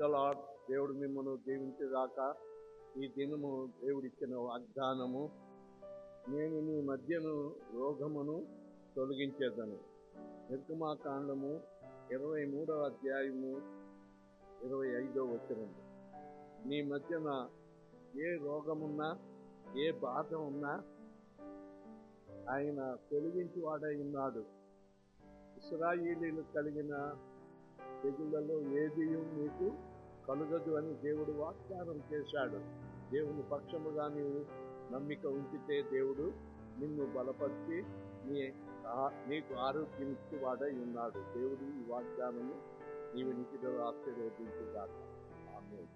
The lord. దేవుడు మిమ్మల్ని దీవించేదాక. ఈ దినము దేవుడిచ్చిన వాగ్దానము, నేను నీ మధ్యను రోగమును తొలగించేదను. నిర్గమాకాండము 23వ అధ్యాయము 25వ వచనం. నీ మధ్యన ఏ రోగమున్నా, ఏ బాధ ఉన్నా ఆయన తొలగించి వాడై ఉన్నాడు. ఇశ్రాయేలీయులు కలిగిన తెగుళ్లలో ఏది నీకు కలుగదు అని దేవుడు వాగ్దానం చేశాడు. దేవుని పక్షముగా నీవు నమ్మిక ఉంచితే దేవుడు నిన్ను బలపరిచి నీకు ఆరోగ్యం ఇచ్చి వాడై ఉన్నాడు. దేవుడు ఈ వాగ్దానము నీవు నిత్యము ఆశీర్వదించుగాక. ఆమేన్.